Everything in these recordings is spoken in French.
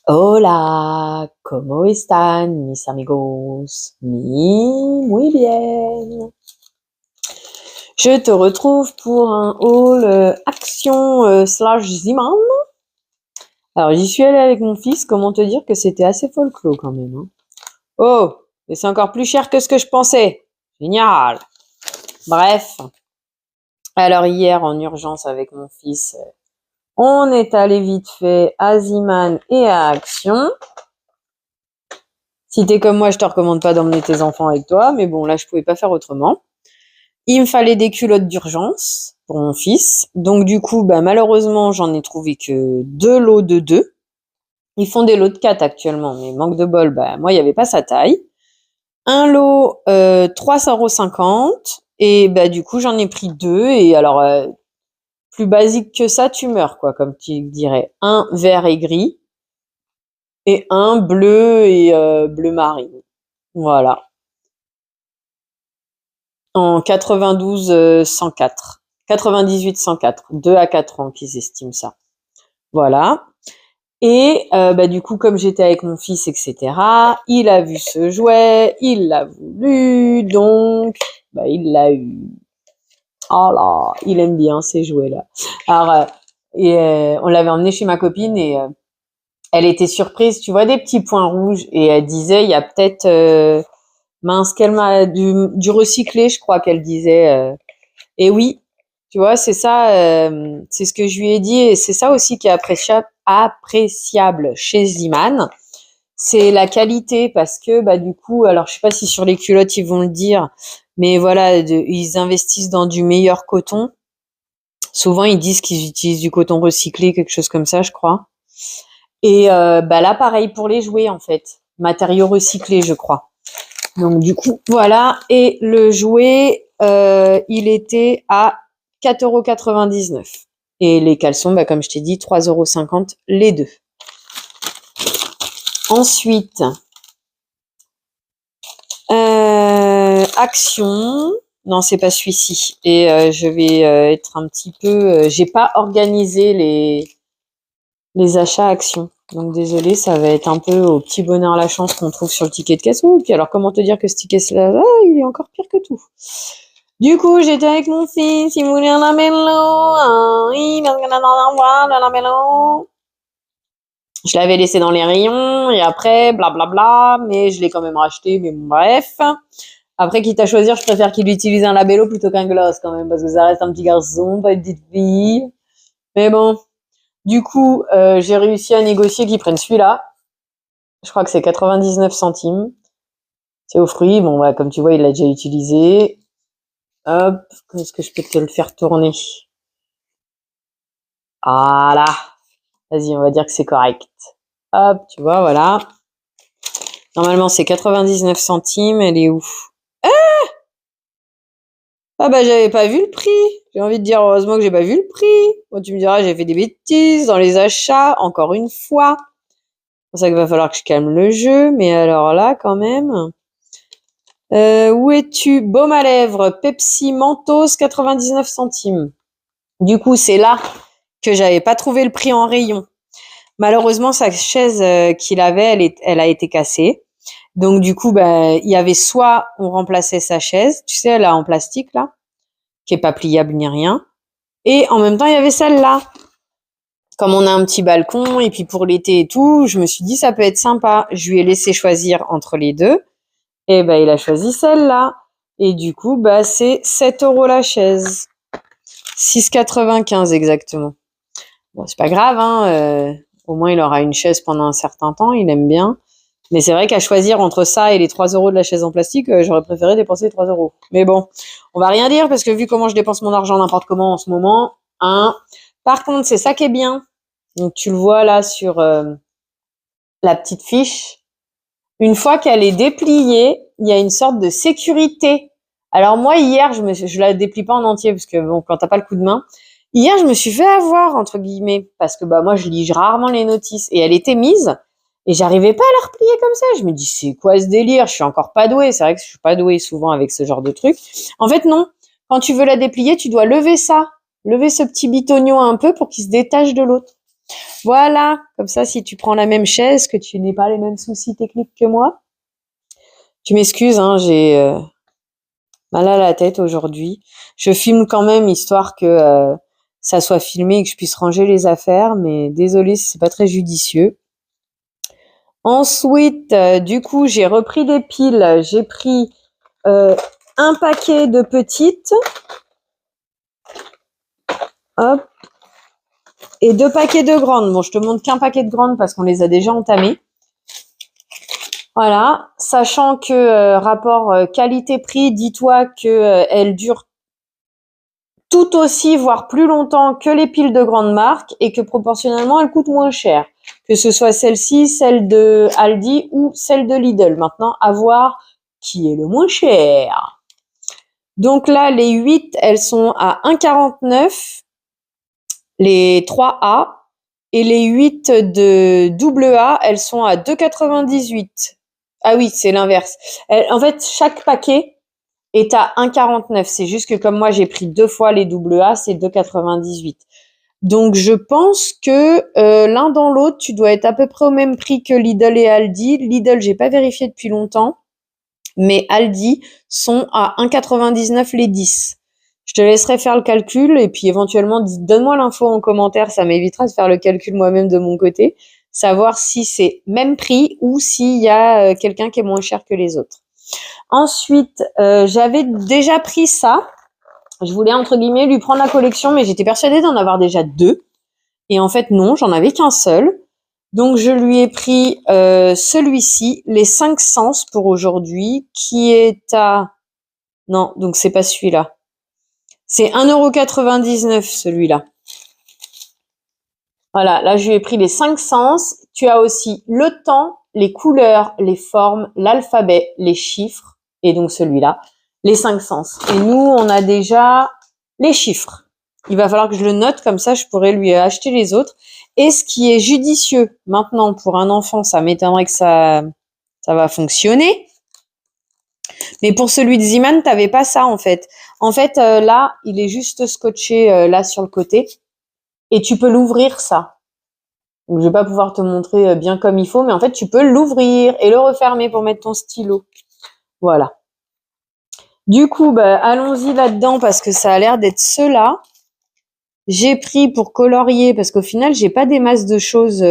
Hola, ¿cómo están mis amigos? Muy bien. Je te retrouve pour un haul Action slash Ziman. Alors j'y suis allée avec mon fils, comment te dire que c'était assez folklore quand même. Hein. Oh, mais c'est encore plus cher que ce que je pensais. Génial. Bref. Alors hier en urgence avec mon fils, on est allé vite fait à Ziman et à Action. Si t'es comme moi, je te recommande pas d'emmener tes enfants avec toi, mais bon, là, je pouvais pas faire autrement. Il me fallait des culottes d'urgence pour mon fils. Donc, du coup, malheureusement, j'en ai trouvé que 2 lots de 2. Ils font des lots de 4 actuellement, mais manque de bol, moi, il n'y avait pas sa taille. Un lot, 3,50 €. Et du coup, j'en ai pris 2. Et alors, plus basique que ça, tu meurs, quoi, comme tu dirais. Un vert et gris. Et un bleu et bleu marine. Voilà. En 92 104. 98 104. 2 à 4 ans qu'ils estiment ça. Voilà. Et du coup, comme j'étais avec mon fils, etc., il a vu ce jouet, il l'a voulu, donc il l'a eu. Oh là, il aime bien ces jouets-là. Alors, on l'avait emmené chez ma copine et elle était surprise. Tu vois des petits points rouges et elle disait, il y a peut-être mince, qu'elle m'a du recyclé, je crois qu'elle disait. Et oui, tu vois, c'est ça, c'est ce que je lui ai dit et c'est ça aussi qui est appréciable chez Ziman. C'est la qualité parce que du coup, alors je sais pas si sur les culottes ils vont le dire, mais voilà, ils investissent dans du meilleur coton. Souvent ils disent qu'ils utilisent du coton recyclé, quelque chose comme ça, je crois. Et là, pareil pour les jouets en fait, matériaux recyclés, je crois. Donc du coup, voilà. Et le jouet, il était à 4,99 €. Et les caleçons, comme je t'ai dit, 3,50 € les deux. Ensuite, Action. Non, c'est pas celui-ci. Et je vais être un petit peu... j'ai pas organisé les achats Action. Donc désolé, ça va être un peu au petit bonheur la chance qu'on trouve sur le ticket de caisse. Oh, puis alors comment te dire que ce ticket-là, il est encore pire que tout. Du coup, j'étais avec mon fils, il voulait un lamello, oui, parce qu'on a en avoir le lamello. Je l'avais laissé dans les rayons, et après, blablabla, mais je l'ai quand même racheté, mais bon, bref. Après, quitte à choisir, je préfère qu'il utilise un labello plutôt qu'un gloss quand même, parce que ça reste un petit garçon, pas une petite fille. Mais bon, du coup, j'ai réussi à négocier qu'il prenne celui-là. Je crois que c'est 99 centimes. C'est aux fruits, bon, comme tu vois, il l'a déjà utilisé. Hop, est-ce que je peux te le faire tourner? Voilà. Vas-y, on va dire que c'est correct. Hop, tu vois, voilà. Normalement, c'est 99 centimes. Elle est où? J'avais pas vu le prix. J'ai envie de dire, heureusement que j'ai pas vu le prix. Bon, tu me diras, j'ai fait des bêtises dans les achats, encore une fois. C'est pour ça qu'il va falloir que je calme le jeu. Mais alors là, quand même. Où es-tu? Baume à lèvres, Pepsi Mentos, 99 centimes. Du coup, c'est là que j'avais pas trouvé le prix en rayon. Malheureusement, sa chaise qu'il avait, elle a été cassée. Donc du coup, il y avait soit on remplaçait sa chaise, tu sais, là en plastique là, qui est pas pliable ni rien, et en même temps il y avait celle-là. Comme on a un petit balcon et puis pour l'été et tout, je me suis dit ça peut être sympa. Je lui ai laissé choisir entre les deux, et il a choisi celle-là. Et du coup, c'est 7 € la chaise, 6,95 exactement. Bon, c'est pas grave, hein. Au moins il aura une chaise pendant un certain temps, il aime bien. Mais c'est vrai qu'à choisir entre ça et les 3 € de la chaise en plastique, j'aurais préféré dépenser les 3 €. Mais bon, on va rien dire parce que vu comment je dépense mon argent n'importe comment en ce moment, hein. Par contre, c'est ça qui est bien. Donc tu le vois là sur la petite fiche. Une fois qu'elle est dépliée, il y a une sorte de sécurité. Alors moi hier, je la déplie pas en entier parce que bon, quand t'as pas le coup de main. Hier, je me suis fait avoir, entre guillemets, parce que bah moi, je lis rarement les notices. Et elle était mise, et j'arrivais pas à la replier comme ça. Je me dis, c'est quoi ce délire? Je suis encore pas douée. C'est vrai que je suis pas douée souvent avec ce genre de truc. En fait, non. Quand tu veux la déplier, tu dois lever ça. Lever ce petit bitonio un peu pour qu'il se détache de l'autre. Voilà. Comme ça, si tu prends la même chaise, que tu n'aies pas les mêmes soucis techniques que moi. Tu m'excuses, hein, j'ai mal à la tête aujourd'hui. Je filme quand même, histoire que ça soit filmé et que je puisse ranger les affaires, mais désolée si c'est pas très judicieux. Ensuite, du coup, j'ai repris des piles. J'ai pris un paquet de petites, hop, et 2 paquets de grandes. Bon, je te montre qu'un paquet de grandes parce qu'on les a déjà entamées. Voilà, sachant que rapport qualité-prix, dis-toi que elles durent tout aussi, voire plus longtemps que les piles de grande marque et que proportionnellement, elles coûtent moins cher. Que ce soit celle-ci, celle de Aldi ou celle de Lidl. Maintenant, à voir qui est le moins cher. Donc là, les 8, elles sont à 1,49, les 3A. Et les 8 de double A, elles sont à 2,98. Ah oui, c'est l'inverse. En fait, chaque paquet est à 1,49. C'est juste que comme moi, j'ai pris 2 fois les double A, c'est 2,98. Donc, je pense que l'un dans l'autre, tu dois être à peu près au même prix que Lidl et Aldi. Lidl, j'ai pas vérifié depuis longtemps, mais Aldi sont à 1,99 les 10. Je te laisserai faire le calcul et puis éventuellement, donne-moi l'info en commentaire, ça m'évitera de faire le calcul moi-même de mon côté, savoir si c'est même prix ou s'il y a quelqu'un qui est moins cher que les autres. Ensuite, j'avais déjà pris ça. Je voulais, entre guillemets, lui prendre la collection, mais j'étais persuadée d'en avoir déjà 2. Et en fait, non, j'en avais qu'un seul. Donc, je lui ai pris celui-ci, les 5 sens pour aujourd'hui, qui est à... Non, donc c'est pas celui-là. C'est 1,99 € celui-là. Voilà, là, je lui ai pris les 5 sens. Tu as aussi le temps, les couleurs, les formes, l'alphabet, les chiffres, et donc celui-là, les 5 sens. Et nous, on a déjà les chiffres. Il va falloir que je le note, comme ça, je pourrais lui acheter les autres. Et ce qui est judicieux, maintenant, pour un enfant, ça m'étonnerait que ça va fonctionner. Mais pour celui de Ziman, t'avais pas ça, en fait. En fait, là, il est juste scotché là sur le côté. Et tu peux l'ouvrir, ça. Donc, je vais pas pouvoir te montrer bien comme il faut, mais en fait, tu peux l'ouvrir et le refermer pour mettre ton stylo. Voilà. Du coup, bah, allons-y là-dedans parce que ça a l'air d'être ceux-là. J'ai pris pour colorier parce qu'au final, j'ai pas des masses de choses.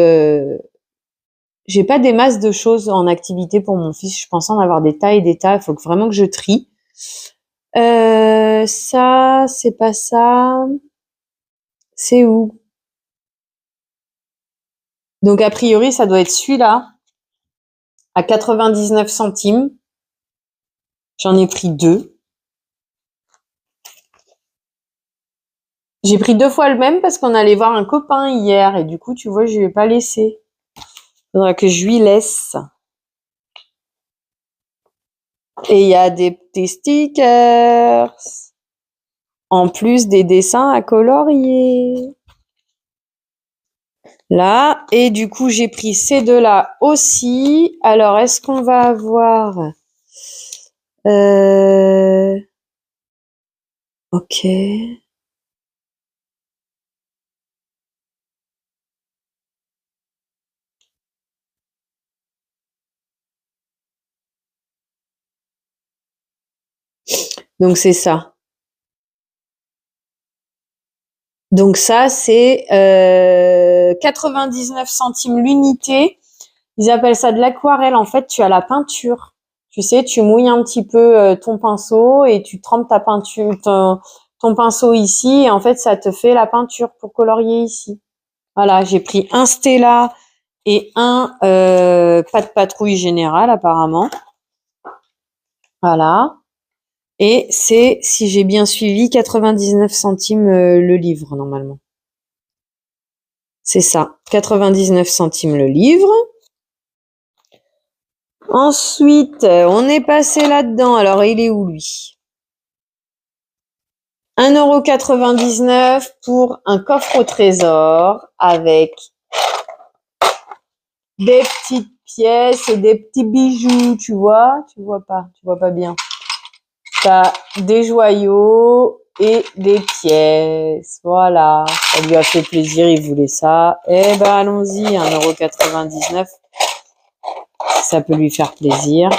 J'ai pas des masses de choses en activité pour mon fils. Je pense en avoir des tas et des tas. Il faut vraiment que je trie. Ça, c'est pas ça. C'est où? Donc, a priori, ça doit être celui-là, à 99 centimes. J'en ai pris 2. J'ai pris 2 fois le même parce qu'on allait voir un copain hier et du coup, tu vois, je lui ai pas laissé. Faudra que je lui laisse. Et il y a des petits stickers. En plus des dessins à colorier. Là, et du coup, j'ai pris ces deux-là aussi. Alors, est-ce qu'on va avoir... Ok. Donc, c'est ça. Donc, ça, c'est 99 centimes l'unité. Ils appellent ça de l'aquarelle. En fait, tu as la peinture. Tu sais, tu mouilles un petit peu ton pinceau et tu trempes ta peinture, ton pinceau ici. Et en fait, ça te fait la peinture pour colorier ici. Voilà, j'ai pris un Stella et un pas de patrouille générale apparemment. Voilà. Et c'est, si j'ai bien suivi, 99 centimes le livre normalement. C'est ça, 99 centimes le livre. Ensuite, on est passé là-dedans. Alors, il est où lui? 1,99 € pour un coffre au trésor avec des petites pièces et des petits bijoux, tu vois pas bien. T'as des joyaux et des pièces, voilà. Ça lui a fait plaisir, il voulait ça. Eh ben, allons-y, 1,99 €. Ça peut lui faire plaisir.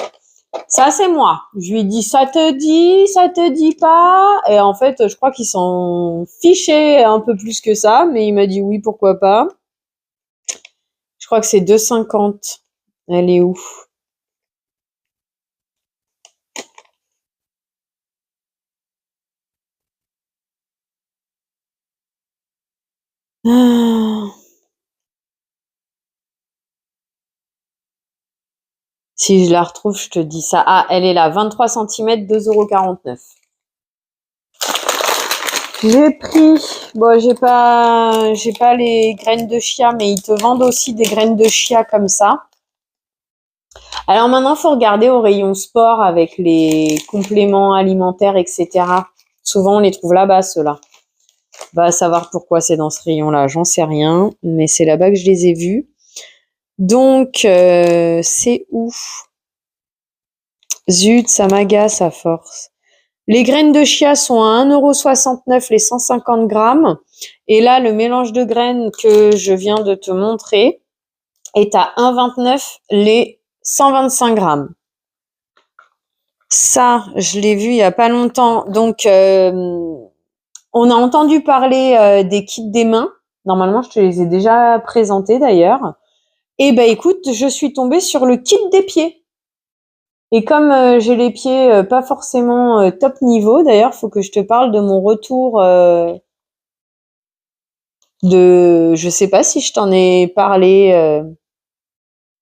Ça, c'est moi. Je lui dis, ça te dit pas? Et en fait, je crois qu'ils s'en fichaient un peu plus que ça, mais il m'a dit oui, pourquoi pas. Je crois que c'est 2,50 €. Elle est où? Ah. Si je la retrouve, je te dis ça. Ah, elle est là, 23 cm, 2,49 €. J'ai pris, bon, j'ai pas les graines de chia, mais ils te vendent aussi des graines de chia comme ça. Alors maintenant, il faut regarder au rayon sport avec les compléments alimentaires, etc. Souvent, on les trouve là-bas, ceux-là. Va savoir pourquoi c'est dans ce rayon-là, j'en sais rien, mais c'est là-bas que je les ai vus. Donc, c'est où? Zut, ça m'agace à force. Les graines de chia sont à 1,69 € les 150 grammes. Et là, le mélange de graines que je viens de te montrer est à 1,29 € les 125 grammes. Ça, je l'ai vu il y a pas longtemps. Donc, on a entendu parler des kits des mains. Normalement, je te les ai déjà présentés d'ailleurs. Et ben, écoute, je suis tombée sur le kit des pieds. Et comme j'ai les pieds pas forcément top niveau, d'ailleurs, faut que je te parle de mon retour je sais pas si je t'en ai parlé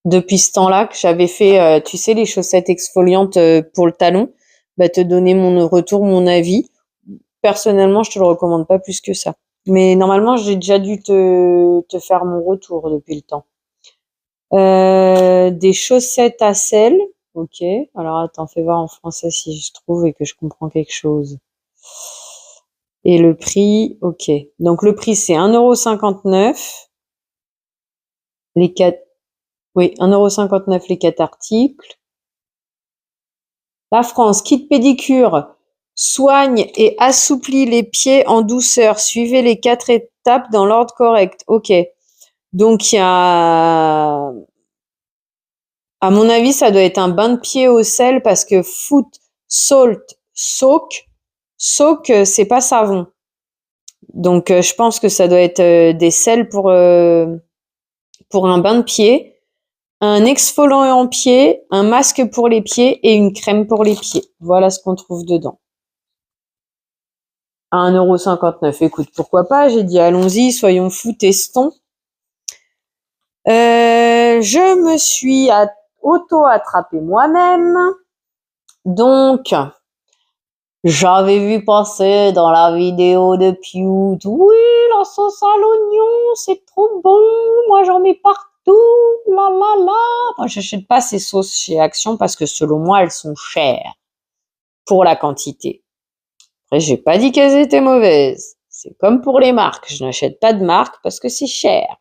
depuis ce temps-là que j'avais fait, tu sais, les chaussettes exfoliantes pour le talon, bah te donner mon retour, mon avis. Personnellement, je te le recommande pas plus que ça. Mais normalement, j'ai déjà dû te faire mon retour depuis le temps. Des chaussettes à selle. Ok. Alors attends, fais voir en français si je trouve et que je comprends quelque chose. Et le prix, ok. Donc le prix c'est 1,59 €. Les 4, oui, 1,59 € les 4 articles. La France, kit pédicure, soigne et assouplit les pieds en douceur. Suivez les 4 étapes dans l'ordre correct. Ok. Donc il y a, à mon avis, ça doit être un bain de pied au sel parce que foot, salt, soak, c'est pas savon. Donc je pense que ça doit être des sels pour un bain de pied, un exfoliant en pied, un masque pour les pieds et une crème pour les pieds. Voilà ce qu'on trouve dedans. À 1,59 €. Écoute, pourquoi pas? J'ai dit allons-y, soyons fous, testons. Je me suis auto-attrapée moi-même. Donc, j'avais vu passer dans la vidéo de Pewd, oui, la sauce à l'oignon, c'est trop bon, moi j'en mets partout, la la la. Moi, j'achète pas ces sauces chez Action parce que selon moi, elles sont chères pour la quantité. Après, j'ai pas dit qu'elles étaient mauvaises. C'est comme pour les marques, je n'achète pas de marque parce que c'est cher.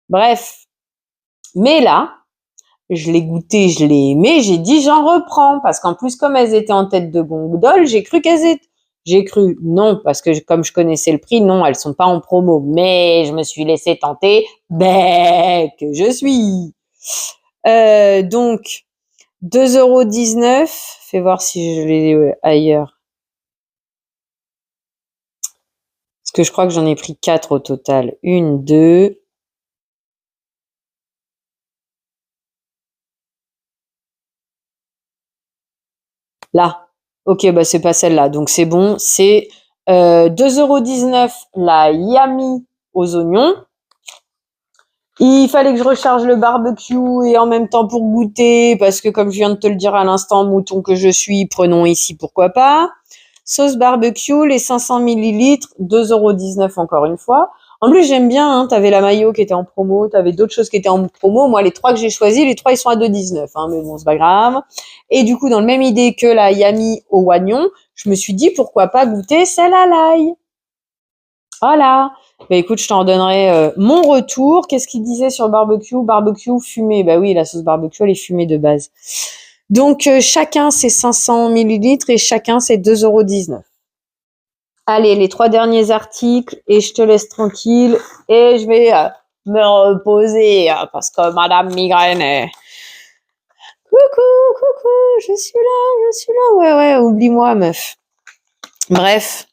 Bref. Mais là, je l'ai goûté, je l'ai aimé, j'ai dit j'en reprends parce qu'en plus comme elles étaient en tête de gondole, j'ai cru non parce que comme je connaissais le prix, non, elles sont pas en promo, mais je me suis laissée tenter, que je suis. Donc 2,19 €, fais voir si je l'ai ailleurs. Parce que je crois que j'en ai pris 4 au total. 1, 2, là. Ok, bah c'est pas celle-là. Donc c'est bon. C'est 2,19 € la Yami aux oignons. Il fallait que je recharge le barbecue et en même temps pour goûter, parce que comme je viens de te le dire à l'instant, mouton que je suis, prenons ici, pourquoi pas. Sauce barbecue, les 500 ml, 2,19 € encore une fois. En plus, j'aime bien, hein, t'avais la maillot qui était en promo, t'avais d'autres choses qui étaient en promo. Moi, les 3 que j'ai choisis, les 3, ils sont à 2,19, hein, mais bon, c'est pas grave. Et du coup, dans le même idée que la yami au oignon, je me suis dit, pourquoi pas goûter celle à l'ail. Voilà. Bah écoute, je t'en donnerai mon retour. Qu'est-ce qu'il disait sur le barbecue? Barbecue fumé. Bah oui, la sauce barbecue, elle est fumée de base. Donc, chacun ses 500 millilitres et chacun ses 2,19 €. Allez, les 3 derniers articles et je te laisse tranquille et je vais me reposer parce que Madame Migraine est... Coucou, je suis là. Ouais, oublie-moi, meuf. Bref.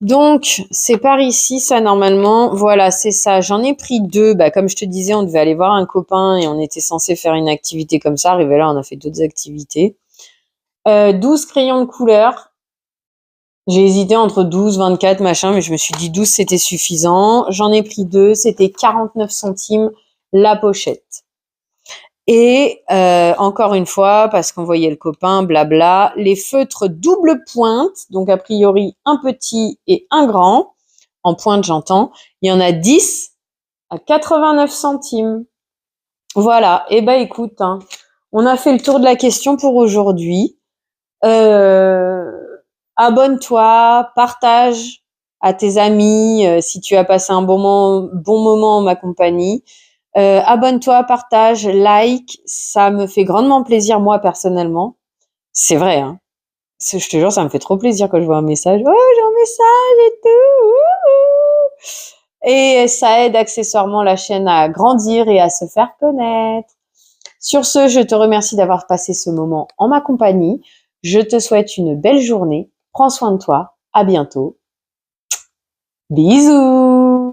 Donc, c'est par ici, ça, normalement. Voilà, c'est ça. J'en ai pris 2. Bah, comme je te disais, on devait aller voir un copain et on était censé faire une activité comme ça. Arrivé là, on a fait d'autres activités. 12 crayons de couleur. J'ai hésité entre 12, 24, machin, mais je me suis dit 12, c'était suffisant. J'en ai pris 2. C'était 49 centimes la pochette. Et encore une fois, parce qu'on voyait le copain, blabla, les feutres double pointe, donc a priori un petit et un grand, en pointe j'entends, il y en a 10 à 89 centimes. Voilà, et ben écoute, hein, on a fait le tour de la question pour aujourd'hui. Abonne-toi, partage à tes amis si tu as passé un bon moment en ma compagnie. Abonne-toi, partage, like, ça me fait grandement plaisir moi personnellement. C'est vrai, hein. Je te jure, ça me fait trop plaisir quand je vois un message. Oh, j'ai un message et tout. Et ça aide accessoirement la chaîne à grandir et à se faire connaître. Sur ce, je te remercie d'avoir passé ce moment en ma compagnie. Je te souhaite une belle journée. Prends soin de toi. À bientôt. Bisous.